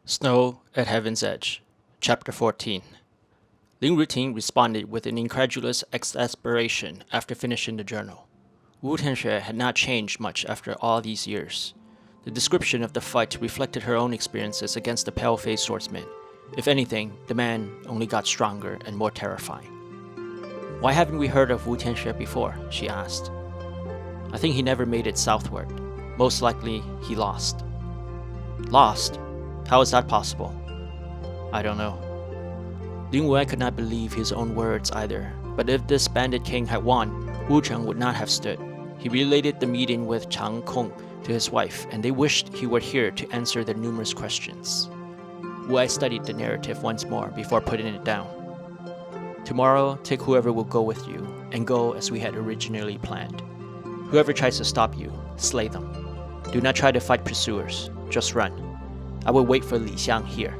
Snow at Heaven's Edge, Chapter 14. Ling Ruting responded with an incredulous exasperation after finishing the journal. Wu Tianxue had not changed much after all these years. The description of the fight reflected her own experiences against the pale-faced swordsman. If anything, the man only got stronger and more terrifying. "Why haven't we heard of Wu Tianxue before?" she asked. "I think he never made it southward. Most likely, he lost." "Lost? How is that possible?" "I don't know." Lin Wuai could not believe his own words either, but if this bandit king had won, Wu Cheng would not have stood. He related the meeting with Chang Kong to his wife, and they wished he were here to answer their numerous questions. Wuai studied the narrative once more before putting it down. "Tomorrow, take whoever will go with you, and go as we had originally planned. Whoever tries to stop you, slay them. Do not try to fight pursuers, just run. I will wait for Li Xiang here."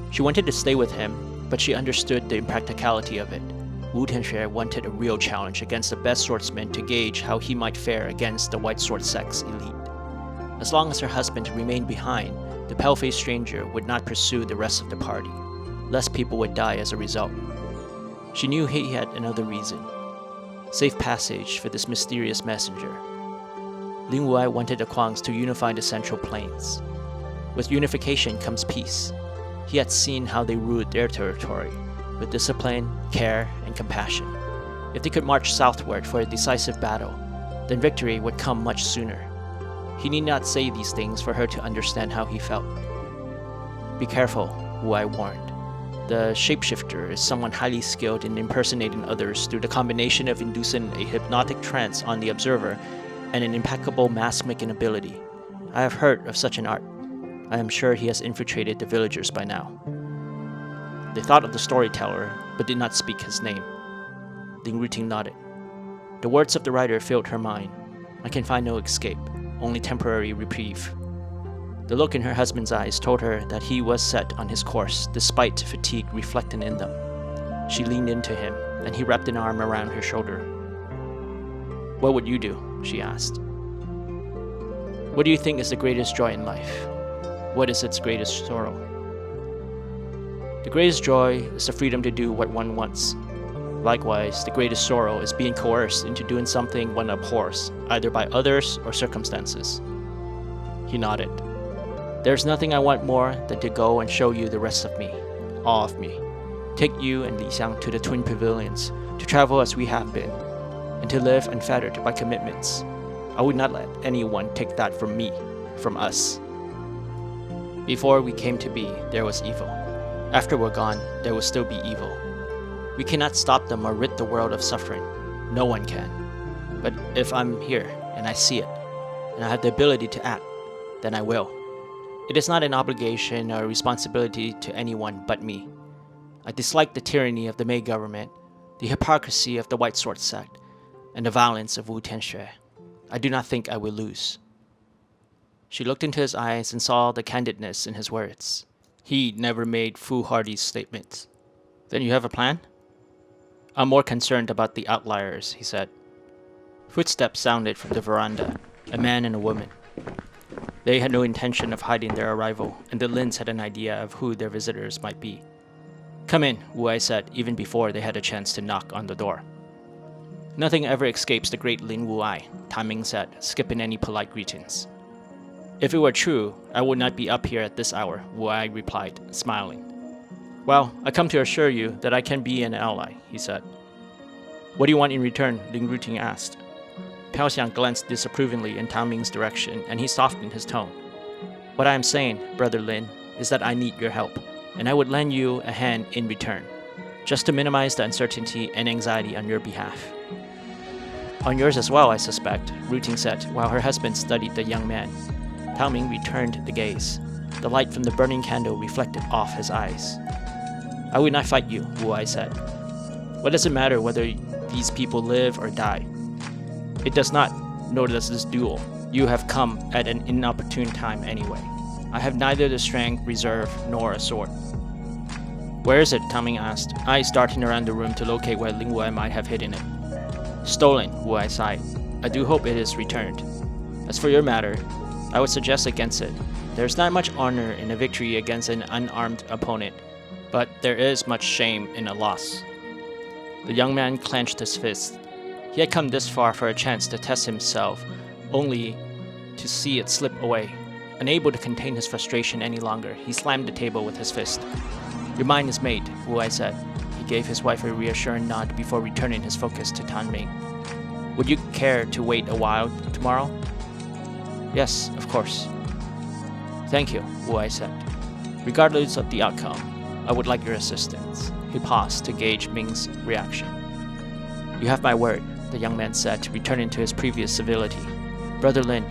She wanted to stay with him, but she understood the impracticality of it. Wu Tianxue wanted a real challenge against the best swordsman to gauge how he might fare against the white sword sect's elite. As long as her husband remained behind, the pale-faced stranger would not pursue the rest of the party. Less people would die as a result. She knew he had another reason. Safe passage for this mysterious messenger. Lin Wuai wanted the Kuangs to unify the Central Plains. With unification comes peace. He had seen how they ruled their territory, with discipline, care, and compassion. If they could march southward for a decisive battle, then victory would come much sooner. He need not say these things for her to understand how he felt. "Be careful," Wuai warned. "The shapeshifter is someone highly skilled in impersonating others through the combination of inducing a hypnotic trance on the observer and an impeccable mask-making ability. I have heard of such an art. I am sure he has infiltrated the villagers by now." They thought of the storyteller, but did not speak his name. Ling Ruting nodded. The words of the writer filled her mind. "I can find no escape, only temporary reprieve." The look in her husband's eyes told her that he was set on his course, despite fatigue reflecting in them. She leaned into him, and he wrapped an arm around her shoulder. "What would you do?" she asked. "What do you think is the greatest joy in life? What is its greatest sorrow?" "The greatest joy is the freedom to do what one wants. Likewise, the greatest sorrow is being coerced into doing something one abhors, either by others or circumstances." He nodded. "There's nothing I want more than to go and show you the rest of me, all of me. Take you and Li Xiang to the twin pavilions, to travel as we have been, and to live unfettered by commitments. I would not let anyone take that from me, from us. Before we came to be, there was evil. After we're gone, there will still be evil. We cannot stop them or rid the world of suffering. No one can. But if I'm here, and I see it, and I have the ability to act, then I will. It is not an obligation or responsibility to anyone but me. I dislike the tyranny of the Mei government, the hypocrisy of the White Sword sect, and the violence of Wu Tianxue. I do not think I will lose." She looked into his eyes and saw the candidness in his words. He never made foolhardy statements. "Then you have a plan?" "I'm more concerned about the outliers," he said. Footsteps sounded from the veranda, a man and a woman. They had no intention of hiding their arrival, and the Lins had an idea of who their visitors might be. "Come in," Wuai said, even before they had a chance to knock on the door. "Nothing ever escapes the great Lin Wuai," Ming said, skipping any polite greetings. "If it were true, I would not be up here at this hour," Wuai replied, smiling. "Well, I come to assure you that I can be an ally," he said. "What do you want in return?" Ling Ruting asked. Pao Xiang glanced disapprovingly in Tang Ming's direction, and he softened his tone. "What I am saying, Brother Lin, is that I need your help, and I would lend you a hand in return, just to minimize the uncertainty and anxiety on your behalf." "On yours as well, I suspect," Ruting said, while her husband studied the young man. Tang Ming returned the gaze. The light from the burning candle reflected off his eyes. "I would not fight you," Wuai said. "What does it matter whether these people live or die? It does not, nor does this duel. You have come at an inopportune time anyway. I have neither the strength, reserve, nor a sword." "Where is it?" Tang Ming asked, eyes darting around the room to locate where Ling Wuai might have hidden it. "Stolen," Wuai sighed. "I do hope it is returned. As for your matter, I would suggest against it. There's not much honor in a victory against an unarmed opponent, but there is much shame in a loss. The young man clenched his fist. He had come this far for a chance to test himself, only to see it slip away. Unable to contain his frustration any longer, he slammed the table with his fist. "Your mind is made," Wuai said. He gave his wife a reassuring nod before returning his focus to Ming. "Would you care to wait a while tomorrow?" "Yes, of course." "Thank you," Wuai said. "Regardless of the outcome, I would like your assistance." He paused to gauge Ming's reaction. "You have my word," the young man said, returning to his previous civility. "Brother Lin,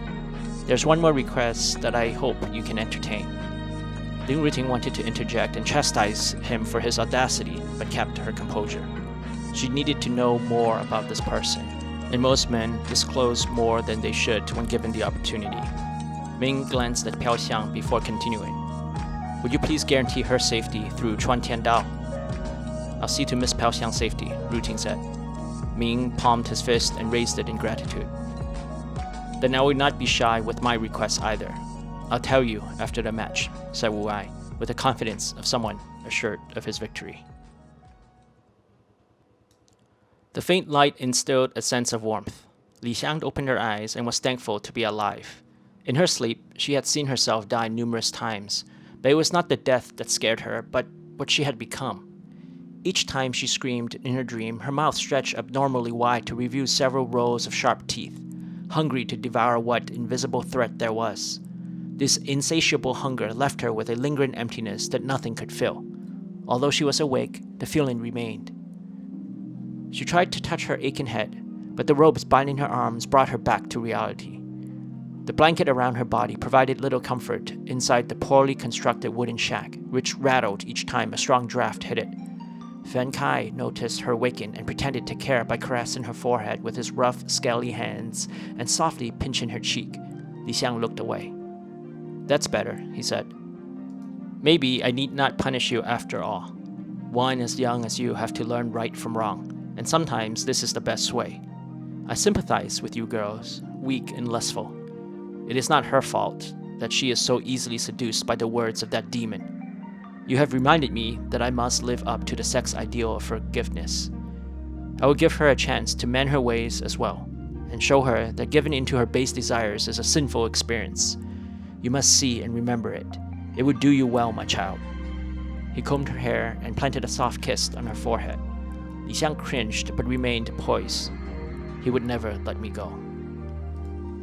there's one more request that I hope you can entertain." Ling Ruting wanted to interject and chastise him for his audacity, but kept her composure. She needed to know more about this person, and most men disclose more than they should when given the opportunity. Ming glanced at Piao Xiang before continuing. "Would you please guarantee her safety through Chuan Tian Dao?" "I'll see to Miss Piao Xiang's safety," Ruting said. Ming palmed his fist and raised it in gratitude. "Then I will not be shy with my request either. I'll tell you after the match," said Wuai, with the confidence of someone assured of his victory. The faint light instilled a sense of warmth. Li Xiang opened her eyes and was thankful to be alive. In her sleep, she had seen herself die numerous times, but it was not the death that scared her, but what she had become. Each time she screamed in her dream, her mouth stretched abnormally wide to reveal several rows of sharp teeth, hungry to devour what invisible threat there was. This insatiable hunger left her with a lingering emptiness that nothing could fill. Although she was awake, the feeling remained. She tried to touch her aching head, but the ropes binding her arms brought her back to reality. The blanket around her body provided little comfort inside the poorly constructed wooden shack, which rattled each time a strong draft hit it. Fan Kai noticed her waking and pretended to care by caressing her forehead with his rough, scaly hands and softly pinching her cheek. Li Xiang looked away. "That's better," he said. "Maybe I need not punish you after all. One as young as you have to learn right from wrong, and sometimes this is the best way. I sympathize with you girls, weak and lustful. It is not her fault that she is so easily seduced by the words of that demon. You have reminded me that I must live up to the sex ideal of forgiveness. I will give her a chance to mend her ways as well, and show her that giving in to her base desires is a sinful experience. You must see and remember it. It would do you well, my child." He combed her hair and planted a soft kiss on her forehead. Li Xiang cringed but remained poised. He would never let me go.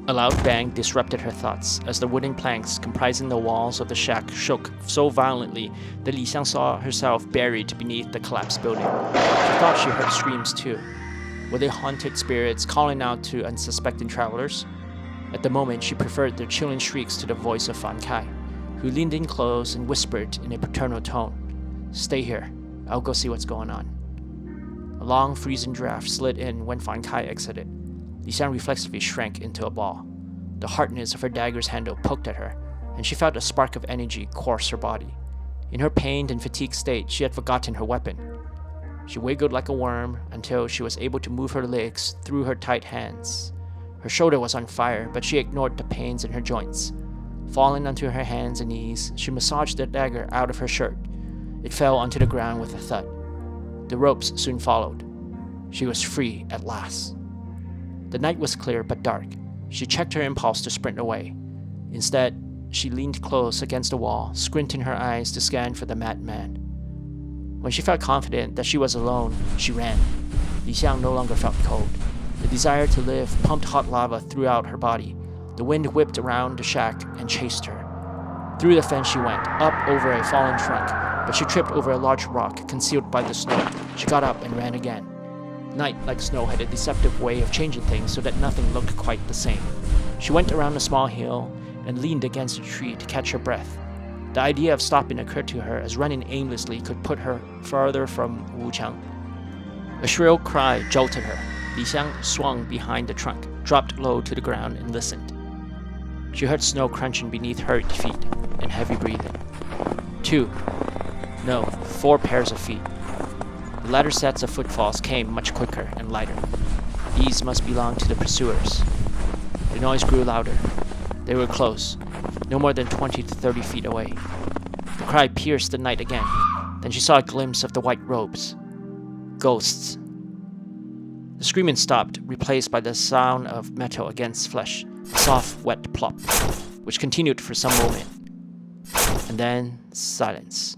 A loud bang disrupted her thoughts as the wooden planks comprising the walls of the shack shook so violently that Li Xiang saw herself buried beneath the collapsed building. She thought she heard screams too. Were they haunted spirits calling out to unsuspecting travelers? At the moment, she preferred their chilling shrieks to the voice of Fan Kai, who leaned in close and whispered in a paternal tone, "Stay here. I'll go see what's going on." A long, freezing draft slid in when Fan Kai exited. Li Xiang reflexively shrank into a ball. The hardness of her dagger's handle poked at her, and she felt a spark of energy course her body. In her pained and fatigued state, she had forgotten her weapon. She wiggled like a worm until she was able to move her legs through her tight hands. Her shoulder was on fire, but she ignored the pains in her joints. Falling onto her hands and knees, she massaged the dagger out of her shirt. It fell onto the ground with a thud. The ropes soon followed. She was free at last. The night was clear but dark. She checked her impulse to sprint away. Instead, she leaned close against the wall, squinting her eyes to scan for the madman. When she felt confident that she was alone, she ran. Li Xiang no longer felt cold. The desire to live pumped hot lava throughout her body. The wind whipped around the shack and chased her. Through the fence she went, up over a fallen trunk, but she tripped over a large rock concealed by the snow. She got up and ran again. Night, like snow, had a deceptive way of changing things so that nothing looked quite the same. She went around a small hill and leaned against a tree to catch her breath. The idea of stopping occurred to her, as running aimlessly could put her farther from Wuchang. A shrill cry jolted her. Li Xiang swung behind the trunk, dropped low to the ground, and listened. She heard snow crunching beneath her feet and heavy breathing. 4 pairs of feet. The latter sets of footfalls came much quicker and lighter. These must belong to the pursuers. The noise grew louder. They were close. no more than 20 to 30 feet away. The cry pierced the night again. Then she saw a glimpse of the white robes. Ghosts. The screaming stopped, replaced by the sound of metal against flesh, a soft, wet plop, which continued for some moment. And then silence.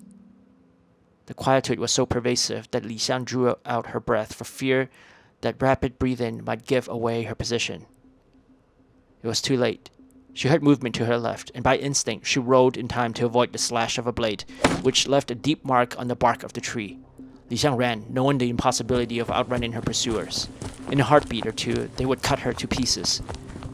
The quietude was so pervasive that Li Xiang drew out her breath for fear that rapid breathing might give away her position. It was too late. She heard movement to her left, and by instinct she rolled in time to avoid the slash of a blade, which left a deep mark on the bark of the tree. Li Xiang ran, knowing the impossibility of outrunning her pursuers. In a heartbeat or two, they would cut her to pieces.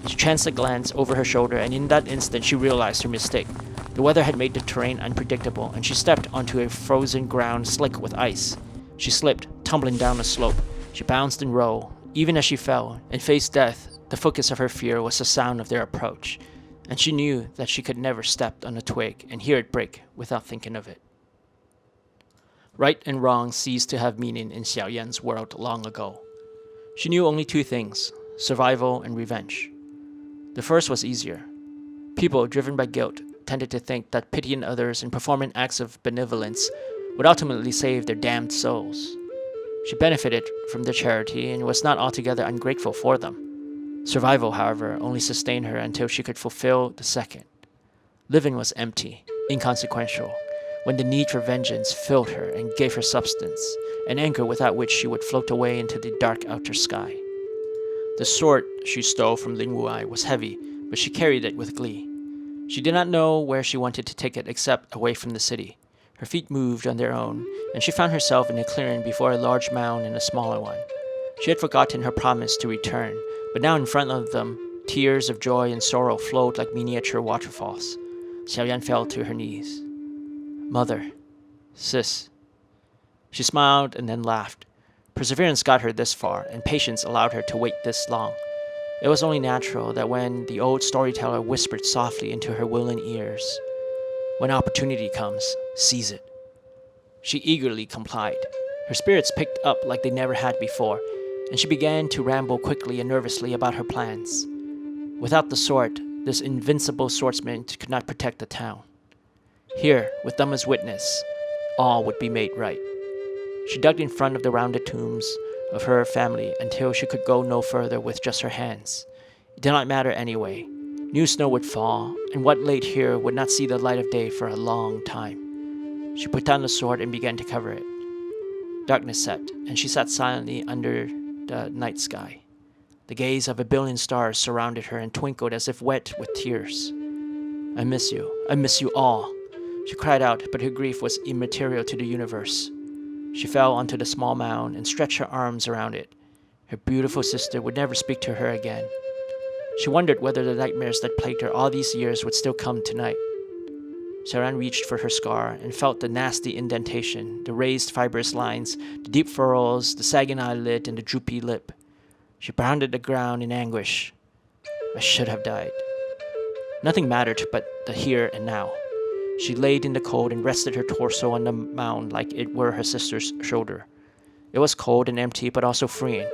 She chanced a glance over her shoulder, and in that instant she realized her mistake. The weather had made the terrain unpredictable, and she stepped onto a frozen ground slick with ice. She slipped, tumbling down a slope. She bounced and rolled. Even as she fell and faced death, the focus of her fear was the sound of their approach, and she knew that she could never step on a twig and hear it break without thinking of it. Right and wrong ceased to have meaning in Xiaoyan's world long ago. She knew only two things: survival and revenge. The first was easier. People driven by guilt tended to think that pitying others and performing acts of benevolence would ultimately save their damned souls. She benefited from their charity and was not altogether ungrateful for them. Survival, however, only sustained her until she could fulfill the second. Living was empty, inconsequential, when the need for vengeance filled her and gave her substance, an anchor without which she would float away into the dark outer sky. The sword she stole from Wuai was heavy, but she carried it with glee. She did not know where she wanted to take it except away from the city. Her feet moved on their own, and she found herself in a clearing before a large mound and a smaller one. She had forgotten her promise to return, but now in front of them, tears of joy and sorrow flowed like miniature waterfalls. Xiaoyan fell to her knees. "Mother. Sis." She smiled and then laughed. Perseverance got her this far, and patience allowed her to wait this long. It was only natural that when the old storyteller whispered softly into her willing ears, "When opportunity comes, seize it." She eagerly complied. Her spirits picked up like they never had before, and she began to ramble quickly and nervously about her plans. Without the sword, this invincible swordsman could not protect the town. Here, with them as witness, all would be made right. She dug in front of the rounded tombs of her family until she could go no further with just her hands. It did not matter anyway. New snow would fall, and what lay here would not see the light of day for a long time. She put down the sword and began to cover it. Darkness set, and she sat silently under the night sky. The gaze of a billion stars surrounded her and twinkled as if wet with tears. I miss you all," she cried out, but her grief was immaterial to the universe. She fell onto the small mound and stretched her arms around it. Her beautiful sister would never speak to her again. She wondered whether the nightmares that plagued her all these years would still come tonight. Xiaoyan reached for her scar and felt the nasty indentation, the raised fibrous lines, the deep furrows, the sagging eyelid, and the droopy lip. She pounded the ground in anguish. I should have died. Nothing mattered but the here and now. She laid in the cold and rested her torso on the mound like it were her sister's shoulder. It was cold and empty, but also freeing.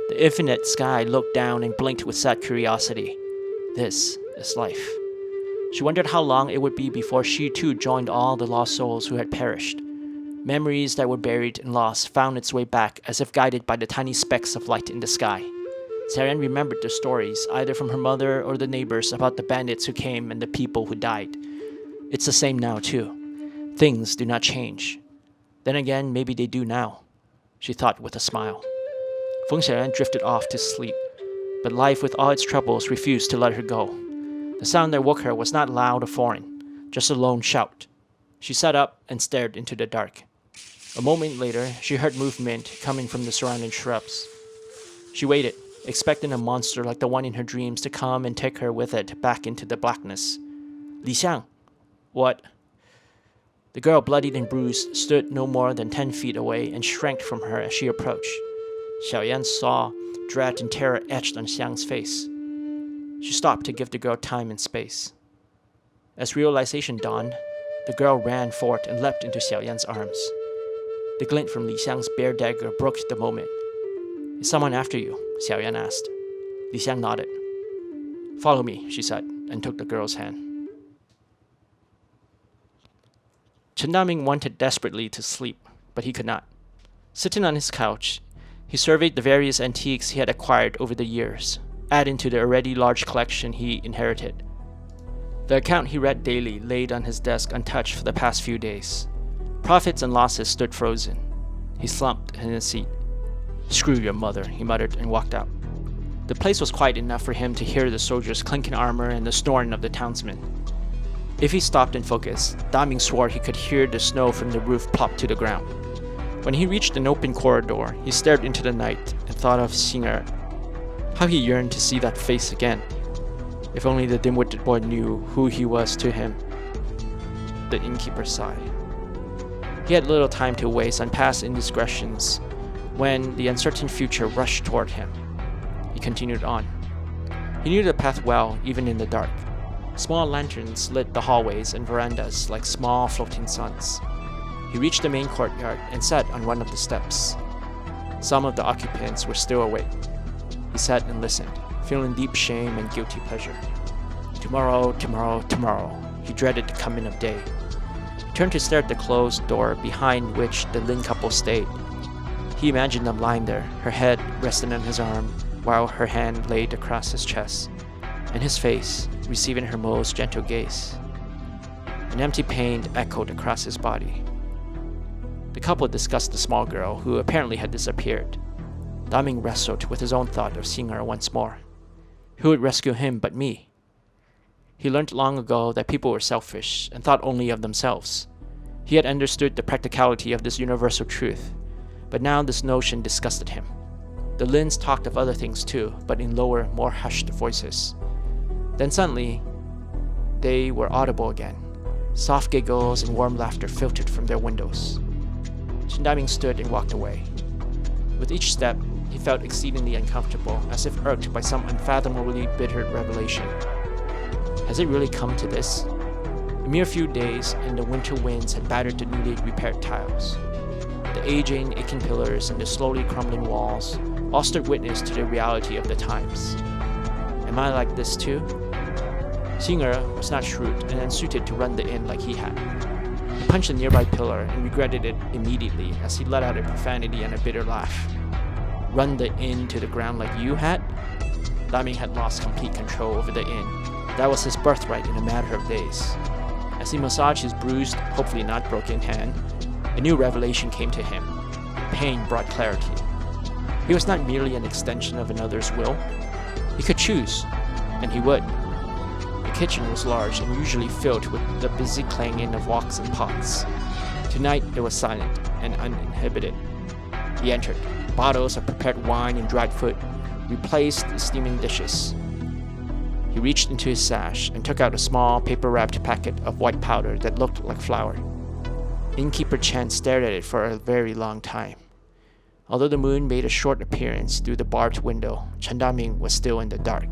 The infinite sky looked down and blinked with sad curiosity. This is life. She wondered how long it would be before she too joined all the lost souls who had perished. Memories that were buried and lost found its way back as if guided by the tiny specks of light in the sky. Xiaoyan remembered the stories, either from her mother or the neighbors, about the bandits who came and the people who died. It's the same now, too. Things do not change. Then again, maybe they do now, she thought with a smile. Feng Xiaoyan drifted off to sleep, but life with all its troubles refused to let her go. The sound that woke her was not loud or foreign, just a lone shout. She sat up and stared into the dark. A moment later, she heard movement coming from the surrounding shrubs. She waited, expecting a monster like the one in her dreams to come and take her with it back into the blackness. Li Xiang. What? The girl, bloodied and bruised, stood no more than 10 feet away and shrank from her as she approached. Xiaoyan saw dread and terror etched on Xiang's face. She stopped to give the girl time and space. As realization dawned, the girl ran forward and leapt into Xiaoyan's arms. The glint from Li Xiang's bare dagger broke the moment. Is someone after you? Xiaoyan asked. Li Xiang nodded. Follow me, she said, and took the girl's hand. Chen Daming wanted desperately to sleep, but he could not. Sitting on his couch, he surveyed the various antiques he had acquired over the years, adding to the already large collection he inherited. The account he read daily laid on his desk untouched for the past few days. Profits and losses stood frozen. He slumped in his seat. "Screw your mother," he muttered and walked out. The place was quiet enough for him to hear the soldiers' clinking armor and the snoring of the townsmen. If he stopped and focused, Daming swore he could hear the snow from the roof plop to the ground. When he reached an open corridor, he stared into the night and thought of Xinger. How he yearned to see that face again. If only the dim-witted boy knew who he was to him. The innkeeper sighed. He had little time to waste on past indiscretions when the uncertain future rushed toward him. He continued on. He knew the path well, even in the dark. Small lanterns lit the hallways and verandas like small floating suns. He reached the main courtyard and sat on one of the steps. Some of the occupants were still awake. He sat and listened, feeling deep shame and guilty pleasure. Tomorrow, tomorrow, tomorrow. He dreaded the coming of day. He turned to stare at the closed door behind which the Lin couple stayed. He imagined them lying there, her head resting on his arm, while her hand laid across his chest, and his face receiving her most gentle gaze. An empty pain echoed across his body. The couple discussed the small girl, who apparently had disappeared. Daming wrestled with his own thought of seeing her once more. Who would rescue him but me? He learned long ago that people were selfish and thought only of themselves. He had understood the practicality of this universal truth, but now this notion disgusted him. The Lins talked of other things too, but in lower, more hushed voices. Then suddenly, they were audible again. Soft giggles and warm laughter filtered from their windows. Chen Daming stood and walked away. With each step, he felt exceedingly uncomfortable, as if irked by some unfathomably bitter revelation. Has it really come to this? A mere few days, and the winter winds had battered the newly repaired tiles. The aging, aching pillars and the slowly crumbling walls all stood witness to the reality of the times. Am I like this too? Xinger was not shrewd and unsuited to run the inn like he had. He punched a nearby pillar and regretted it immediately as he let out a profanity and a bitter laugh. Run the inn to the ground like you had? Daming had lost complete control over the inn. That was his birthright in a matter of days. As he massaged his bruised, hopefully not broken hand, a new revelation came to him. Pain brought clarity. He was not merely an extension of another's will. He could choose, and he would. The kitchen was large and usually filled with the busy clanging of woks and pots. Tonight it was silent and uninhibited. He entered. Bottles of prepared wine and dried fruit replaced the steaming dishes. He reached into his sash and took out a small paper-wrapped packet of white powder that looked like flour. Innkeeper Chen stared at it for a very long time. Although the moon made a short appearance through the barbed window, Chen Daming was still in the dark.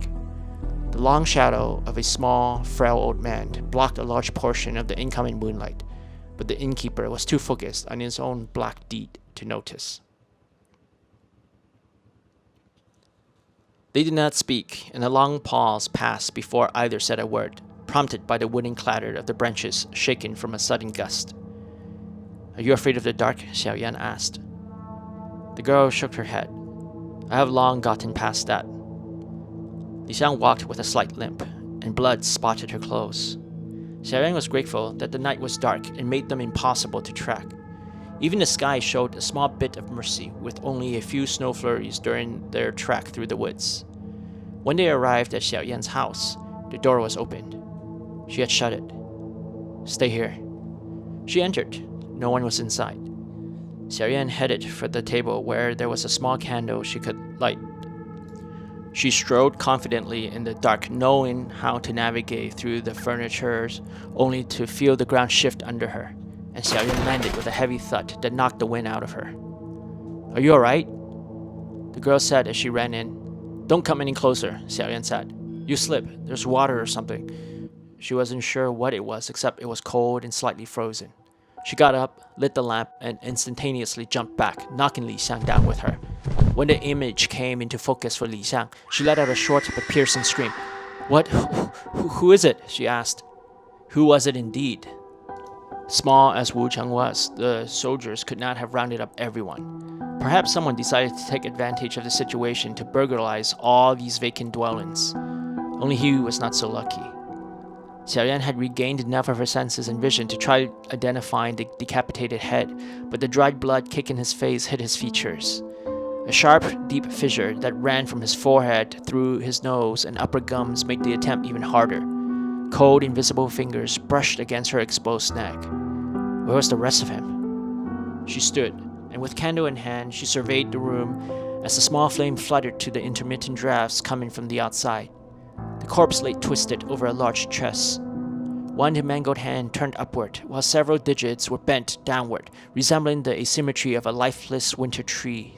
The long shadow of a small, frail old man blocked a large portion of the incoming moonlight, but the innkeeper was too focused on his own black deed to notice. They did not speak, and a long pause passed before either said a word, prompted by the wooden clatter of the branches shaken from a sudden gust. "Are you afraid of the dark?" Xiaoyan asked. The girl shook her head. "I have long gotten past that." Xiang walked with a slight limp, and blood spotted her clothes. Xiaoyan was grateful that the night was dark and made them impossible to track. Even the sky showed a small bit of mercy, with only a few snow flurries during their trek through the woods. When they arrived at Xiaoyan's house, the door was opened. She had shut it. "Stay here." She entered. No one was inside. Xiaoyan headed for the table where there was a small candle she could light. She strode confidently in the dark, knowing how to navigate through the furniture, only to feel the ground shift under her, and Xiaoyan landed with a heavy thud that knocked the wind out of her. "Are you alright?" The girl said as she ran in. "Don't come any closer," Xiaoyan said. "You slip. There's water or something." She wasn't sure what it was, except it was cold and slightly frozen. She got up, lit the lamp, and instantaneously jumped back, knocking Li Xiang down with her. When the image came into focus for Li Xiang, she let out a short but piercing scream. "What? Who is it?" she asked. Who was it indeed? Small as Wu Cheng was, the soldiers could not have rounded up everyone. Perhaps someone decided to take advantage of the situation to burglarize all these vacant dwellings. Only he was not so lucky. Xiaoyan had regained enough of her senses and vision to try identifying the decapitated head, but the dried blood kicking his face hid his features. A sharp, deep fissure that ran from his forehead through his nose and upper gums made the attempt even harder. Cold, invisible fingers brushed against her exposed neck. Where was the rest of him? She stood, and with candle in hand, she surveyed the room as the small flame fluttered to the intermittent drafts coming from the outside. The corpse lay twisted over a large chest. One mangled hand turned upward, while several digits were bent downward, resembling the asymmetry of a lifeless winter tree.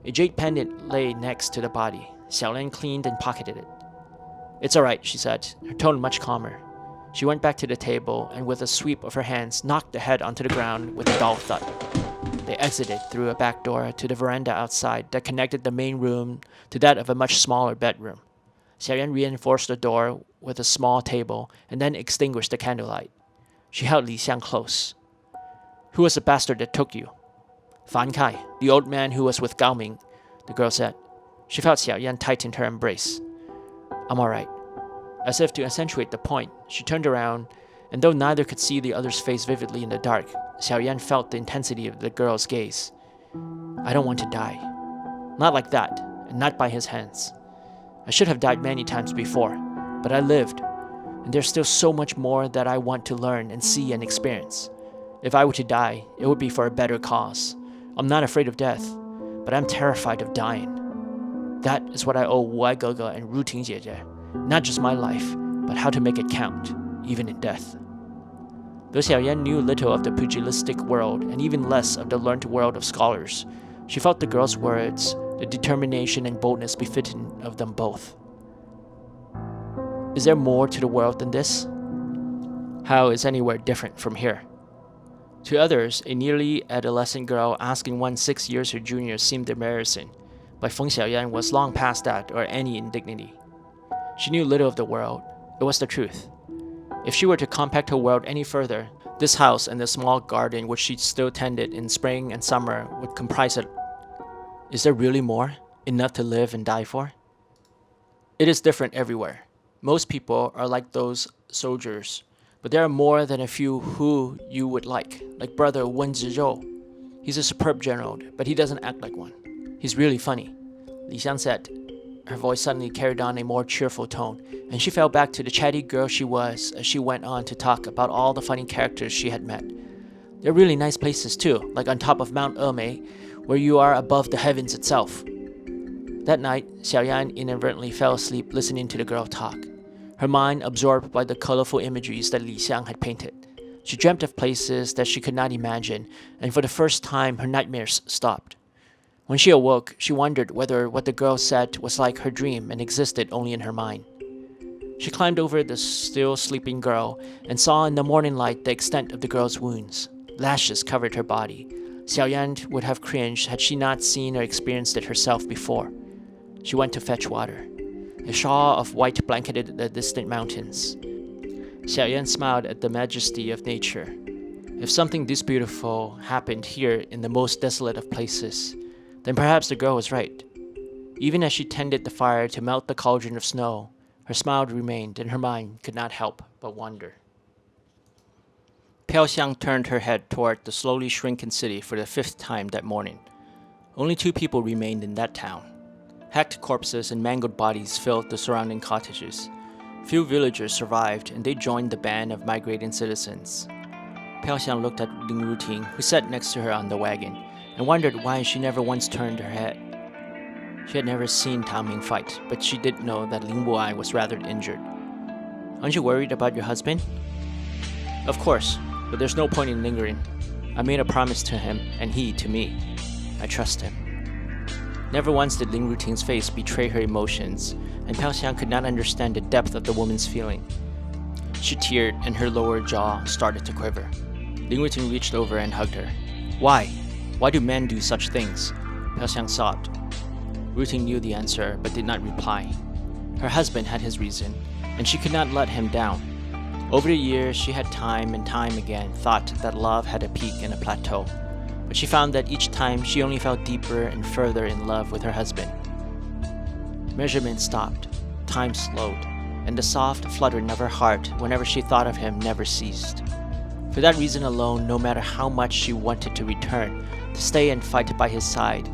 A jade pendant lay next to the body. Xiaoyan cleaned and pocketed it. "It's all right," she said, her tone much calmer. She went back to the table and with a sweep of her hands knocked the head onto the ground with a dull thud. They exited through a back door to the veranda outside that connected the main room to that of a much smaller bedroom. Xiaoyan reinforced the door with a small table and then extinguished the candlelight. She held Li Xiang close. "Who was the bastard that took you?" "Fan Kai, the old man who was with Gao Ming," the girl said. She felt Xiaoyan tighten her embrace. "I'm all right." As if to accentuate the point, she turned around, and though neither could see the other's face vividly in the dark, Xiaoyan felt the intensity of the girl's gaze. "I don't want to die. Not like that, and not by his hands. I should have died many times before, but I lived, and there's still so much more that I want to learn and see and experience. If I were to die, it would be for a better cause. I'm not afraid of death, but I'm terrified of dying. That is what I owe Wuai Gege and Ruting Jie. Not just my life, but how to make it count, even in death." Though Xiaoyan knew little of the pugilistic world and even less of the learned world of scholars, she felt the girl's words, the determination and boldness befitting of them both. Is there more to the world than this? How is anywhere different from here? To others, a nearly adolescent girl asking one 6 years her junior seemed embarrassing, but Feng Xiaoyan was long past that or any indignity. She knew little of the world. It was the truth. If she were to compact her world any further, this house and the small garden which she still tended in spring and summer would comprise it. Is there really more? Enough to live and die for? It is different everywhere. Most people are like those soldiers, but there are more than a few who you would like brother Wen Zhizhou. He's a superb general, but he doesn't act like one. He's really funny," Li Xiang said. Her voice suddenly carried on a more cheerful tone, and she fell back to the chatty girl she was as she went on to talk about all the funny characters she had met. "They're really nice places too, like on top of Mount Emei, where you are above the heavens itself." That night, Xiaoyan inadvertently fell asleep listening to the girl talk, her mind absorbed by the colorful imageries that Li Xiang had painted. She dreamt of places that she could not imagine, and for the first time her nightmares stopped. When she awoke, she wondered whether what the girl said was like her dream and existed only in her mind. She climbed over the still sleeping girl and saw in the morning light the extent of the girl's wounds. Lashes covered her body. Xiaoyan would have cringed had she not seen or experienced it herself before. She went to fetch water. A shawl of white blanketed the distant mountains. Xiaoyan smiled at the majesty of nature. If something this beautiful happened here in the most desolate of places, then perhaps the girl was right. Even as she tended the fire to melt the cauldron of snow, her smile remained and her mind could not help but wonder. Pale Xiang turned her head toward the slowly shrinking city for the 5th time that morning. Only 2 people remained in that town. Hacked corpses and mangled bodies filled the surrounding cottages. Few villagers survived, and they joined the band of migrating citizens. Pale Xiang looked at Ling Ruting, who sat next to her on the wagon, and wondered why she never once turned her head. She had never seen Tang Ming fight, but she did know that Ling Wuai was rather injured. "Aren't you worried about your husband?" "Of course, but there's no point in lingering. I made a promise to him, and he to me. I trust him." Never once did Ling Ruting's face betray her emotions, and Pale Xiang could not understand the depth of the woman's feeling. She teared, and her lower jaw started to quiver. Ling Ruting reached over and hugged her. "Why? Why do men do such things?" Pale Xiang sobbed. Ruting knew the answer, but did not reply. Her husband had his reason, and she could not let him down. Over the years, she had time and time again thought that love had a peak and a plateau, but she found that each time she only fell deeper and further in love with her husband. Measurement stopped, time slowed, and the soft fluttering of her heart whenever she thought of him never ceased. For that reason alone, no matter how much she wanted to return, to stay and fight by his side,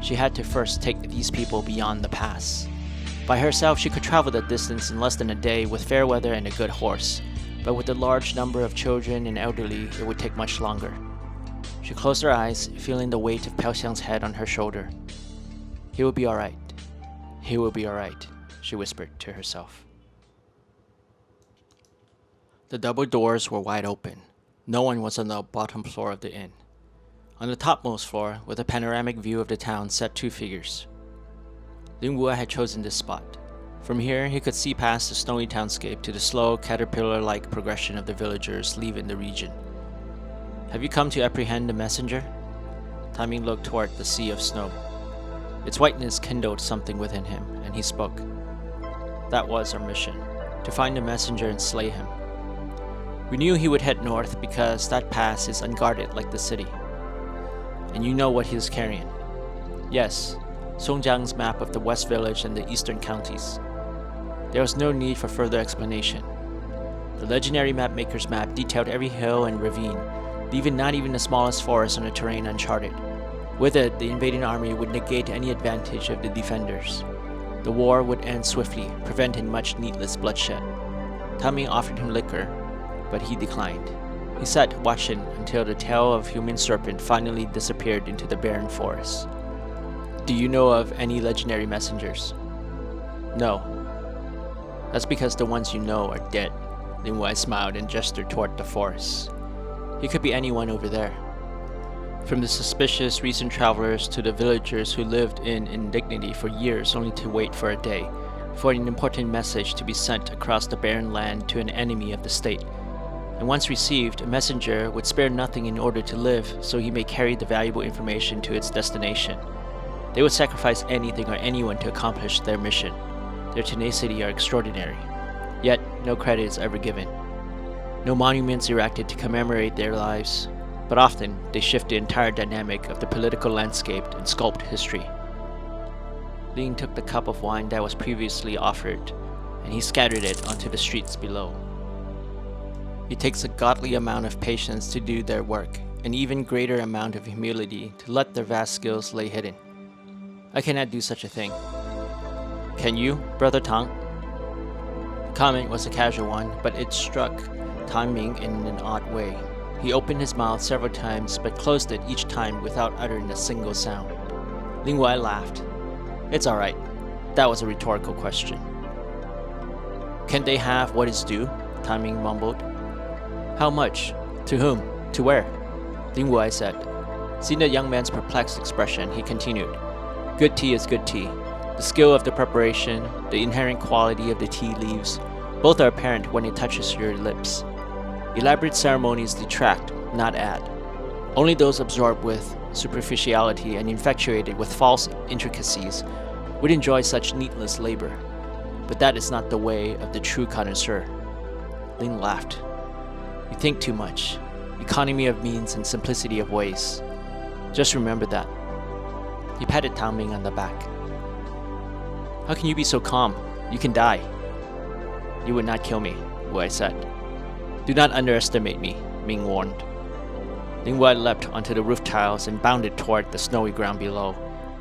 she had to first take these people beyond the pass. By herself, she could travel the distance in less than a day with fair weather and a good horse, but with a large number of children and elderly, it would take much longer. She closed her eyes, feeling the weight of Pao Xiang's head on her shoulder. "He will be alright. He will be alright," she whispered to herself. The double doors were wide open. No one was on the bottom floor of the inn. On the topmost floor, with a panoramic view of the town, sat two figures. Wuai had chosen this spot. From here, he could see past the snowy townscape to the slow, caterpillar-like progression of the villagers leaving the region. "Have you come to apprehend the messenger?" Ming looked toward the sea of snow. Its whiteness kindled something within him, and he spoke. "That was our mission, to find the messenger and slay him. We knew he would head north because that pass is unguarded like the city. And you know what he is carrying." "Yes, Songjiang's map of the West Village and the eastern counties." There was no need for further explanation. The legendary mapmaker's map detailed every hill and ravine, leaving not even the smallest forest on the terrain uncharted. With it, the invading army would negate any advantage of the defenders. The war would end swiftly, preventing much needless bloodshed. Ming offered him liquor, but he declined. He sat watching until the tail of human serpent finally disappeared into the barren forest. "Do you know of any legendary messengers?" "No." "That's because the ones you know are dead." Wuai smiled and gestured toward the forest. "He could be anyone over there. From the suspicious recent travelers to the villagers who lived in indignity for years only to wait for a day, for an important message to be sent across the barren land to an enemy of the state. And once received, a messenger would spare nothing in order to live so he may carry the valuable information to its destination. They would sacrifice anything or anyone to accomplish their mission. Their tenacity are extraordinary. Yet, no credit is ever given. No monuments erected to commemorate their lives, but often they shift the entire dynamic of the political landscape and sculpt history." Ling took the cup of wine that was previously offered, and he scattered it onto the streets below. "It takes a godly amount of patience to do their work, an even greater amount of humility to let their vast skills lay hidden. I cannot do such a thing. Can you, Brother Tang?" The comment was a casual one, but it struck Ming in an odd way. He opened his mouth several times, but closed it each time without uttering a single sound. Wuai laughed. "It's alright. That was a rhetorical question." "Can they have what is due?" Ming mumbled. "How much? To whom? To where?" Wuai said. Seeing the young man's perplexed expression, he continued. "Good tea is good tea. The skill of the preparation, the inherent quality of the tea leaves, both are apparent when it touches your lips. Elaborate ceremonies detract, not add. Only those absorbed with superficiality and infatuated with false intricacies would enjoy such needless labor. But that is not the way of the true connoisseur." Ling laughed. "You think too much. Economy of means and simplicity of ways. Just remember that." He patted Ming on the back. "How can you be so calm? You can die." "You would not kill me," Wuai said. "Do not underestimate me," Ming warned. Wuai leapt onto the roof tiles and bounded toward the snowy ground below.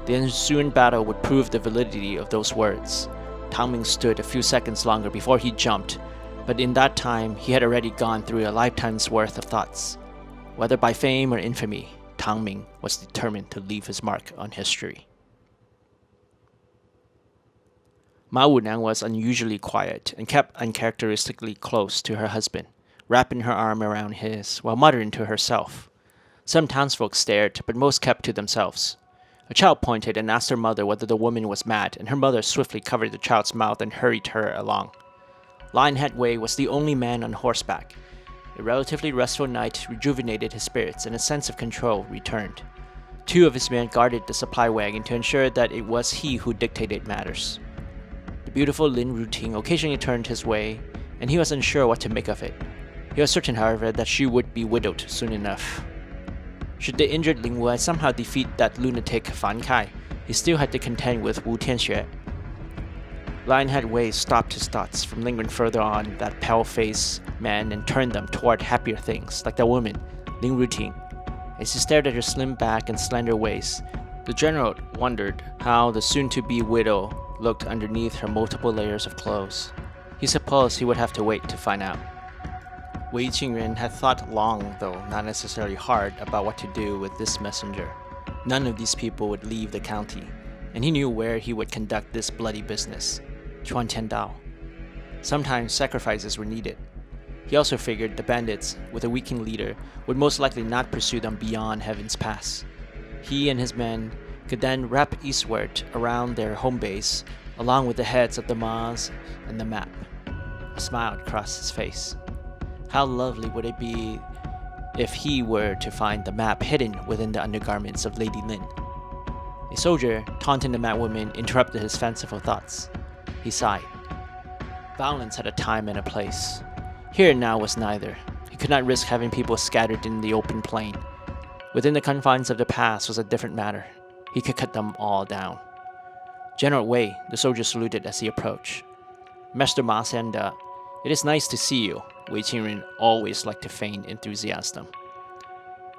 The ensuing battle would prove the validity of those words. Ming stood a few seconds longer before he jumped, but in that time he had already gone through a lifetime's worth of thoughts. Whether by fame or infamy, Ming was determined to leave his mark on history. Ma Wunang was unusually quiet and kept uncharacteristically close to her husband, wrapping her arm around his while muttering to herself. Some townsfolk stared, but most kept to themselves. A child pointed and asked her mother whether the woman was mad, and her mother swiftly covered the child's mouth and hurried her along. Lionhead Wei was the only man on horseback. A relatively restful night rejuvenated his spirits, and a sense of control returned. Two of his men guarded the supply wagon to ensure that it was he who dictated matters. The beautiful Lin routine occasionally turned his way, and he was unsure what to make of it. He was certain, however, that she would be widowed soon enough. Should the injured Ling Wuai somehow defeat that lunatic Fan Kai, he still had to contend with Wu Tianxue. Lionhead Wei stopped his thoughts from lingering further on that pale-faced man and turned them toward happier things, like the woman, Ling Ruting. As he stared at her slim back and slender waist, the general wondered how the soon-to-be widow looked underneath her multiple layers of clothes. He supposed he would have to wait to find out. Wei Qingren had thought long, though not necessarily hard, about what to do with this messenger. None of these people would leave the county, and he knew where he would conduct this bloody business. Chuan Tiandao. Sometimes sacrifices were needed. He also figured the bandits, with a weakened leader, would most likely not pursue them beyond Heaven's Pass. He and his men could then wrap eastward around their home base, along with the heads of the Ma's and the map. A smile crossed his face. How lovely would it be if he were to find the map hidden within the undergarments of Lady Lin? A soldier, taunting the madwoman, interrupted his fanciful thoughts. He sighed. Violence had a time and a place. Here and now was neither. He could not risk having people scattered in the open plain. Within the confines of the pass was a different matter. He could cut them all down. General Wei, the soldier saluted as he approached. Master Ma Xianda, it is nice to see you. Wei Qingren always liked to feign enthusiasm.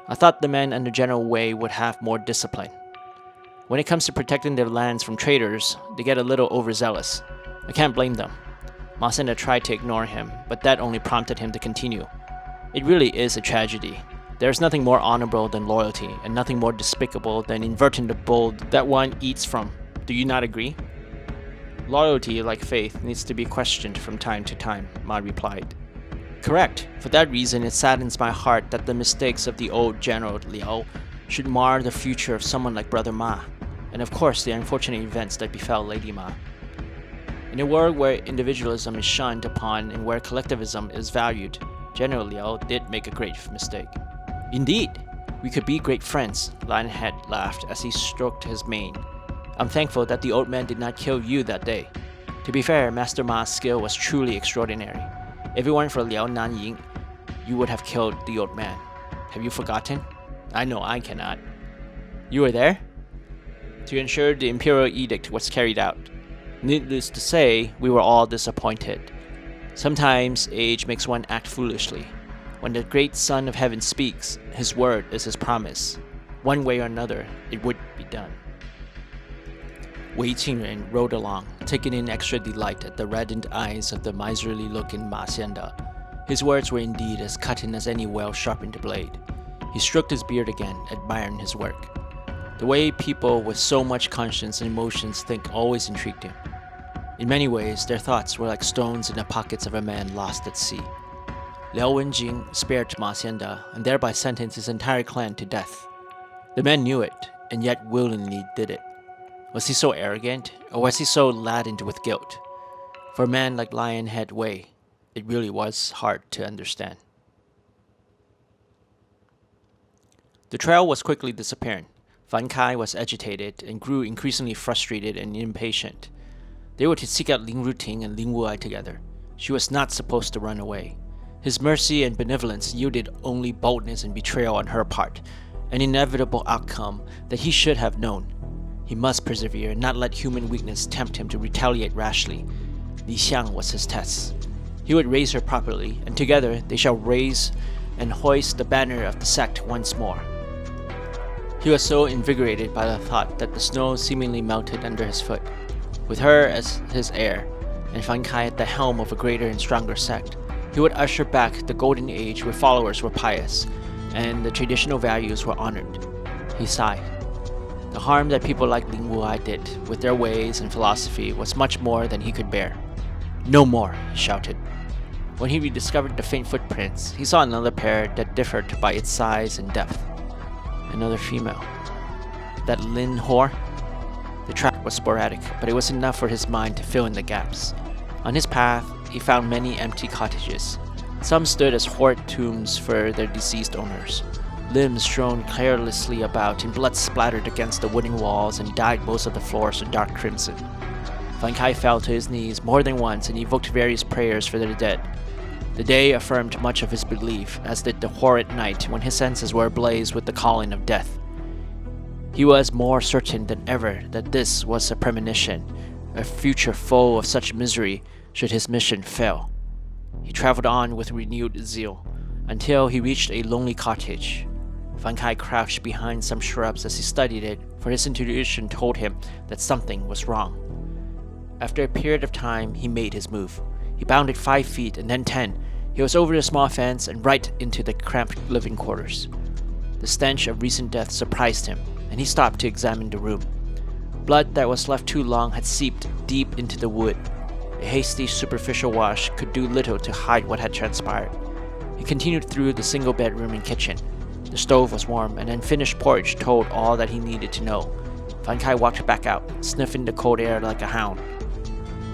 I thought the men under General Wei would have more discipline. When it comes to protecting their lands from traitors, they get a little overzealous. I can't blame them. Ma Xianda tried to ignore him, but that only prompted him to continue. It really is a tragedy. There is nothing more honorable than loyalty, and nothing more despicable than inverting the bowl that one eats from. Do you not agree? Loyalty, like faith, needs to be questioned from time to time, Ma replied. Correct. For that reason, it saddens my heart that the mistakes of the old General Liao should mar the future of someone like Brother Ma, and of course the unfortunate events that befell Lady Ma. In a world where individualism is shunned upon and where collectivism is valued, General Liao did make a great mistake. Indeed, we could be great friends, Lionhead laughed as he stroked his mane. I'm thankful that the old man did not kill you that day. To be fair, Master Ma's skill was truly extraordinary. If it weren't for Liao Nanying, you would have killed the old man. Have you forgotten? I know I cannot. You were there? To ensure the imperial edict was carried out. Needless to say, we were all disappointed. Sometimes age makes one act foolishly. When the great Son of Heaven speaks, his word is his promise. One way or another, it would be done. Wei Qingren rode along, taking in extra delight at the reddened eyes of the miserly-looking Ma Xianda. His words were indeed as cutting as any well-sharpened blade. He stroked his beard again, admiring his work. The way people with so much conscience and emotions think always intrigued him. In many ways, their thoughts were like stones in the pockets of a man lost at sea. Liao Wenjing spared Ma Xianda and thereby sentenced his entire clan to death. The man knew it, and yet willingly did it. Was he so arrogant, or was he so laden with guilt? For a man like Lionhead Wei, it really was hard to understand. The trail was quickly disappearing. Fan Kai was agitated and grew increasingly frustrated and impatient. They were to seek out Ling Ruting and Ling Wuai together. She was not supposed to run away. His mercy and benevolence yielded only boldness and betrayal on her part, an inevitable outcome that he should have known. He must persevere and not let human weakness tempt him to retaliate rashly. Li Xiang was his test. He would raise her properly, and together they shall raise and hoist the banner of the sect once more. He was so invigorated by the thought that the snow seemingly melted under his foot. With her as his heir, and Fan Kai at the helm of a greater and stronger sect, he would usher back the golden age where followers were pious, and the traditional values were honored. He sighed. The harm that people like Ling Wuai did with their ways and philosophy was much more than he could bear. No more, he shouted. When he rediscovered the faint footprints, he saw another pair that differed by its size and depth. Another female. That Lin whore? The track was sporadic, but it was enough for his mind to fill in the gaps. On his path, he found many empty cottages. Some stood as hoard tombs for their deceased owners. Limbs strewn carelessly about and blood splattered against the wooden walls and dyed most of the floors a dark crimson. Fan Kai fell to his knees more than once and evoked various prayers for the dead. The day affirmed much of his belief, as did the horrid night when his senses were ablaze with the calling of death. He was more certain than ever that this was a premonition, a future foe of such misery should his mission fail. He traveled on with renewed zeal, until he reached a lonely cottage. Fan Kai crouched behind some shrubs as he studied it, for his intuition told him that something was wrong. After a period of time, he made his move. He bounded 5 feet and then 10. He was over the small fence and right into the cramped living quarters. The stench of recent death surprised him, and he stopped to examine the room. Blood that was left too long had seeped deep into the wood. A hasty, superficial wash could do little to hide what had transpired. He continued through the single bedroom and kitchen. The stove was warm, and unfinished porridge told all that he needed to know. Fan Kai walked back out, sniffing the cold air like a hound.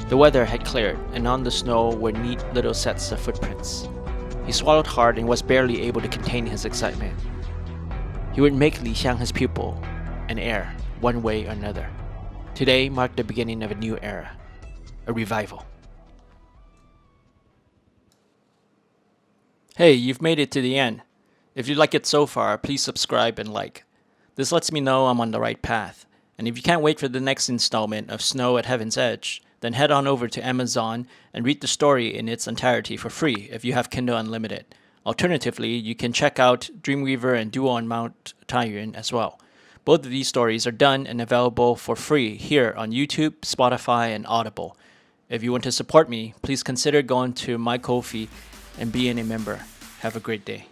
The weather had cleared, and on the snow were neat little sets of footprints. He swallowed hard and was barely able to contain his excitement. He would make Li Xiang his pupil, an heir, one way or another. Today marked the beginning of a new era, a revival. Hey, you've made it to the end. If you like it so far, please subscribe and like. This lets me know I'm on the right path. And if you can't wait for the next installment of Snow at Heaven's Edge, then head on over to Amazon and read the story in its entirety for free if you have Kindle Unlimited. Alternatively, you can check out Dreamweaver and Duel on Mount Taiyuan as well. Both of these stories are done and available for free here on YouTube, Spotify, and Audible. If you want to support me, please consider going to my Ko-fi and being a member. Have a great day.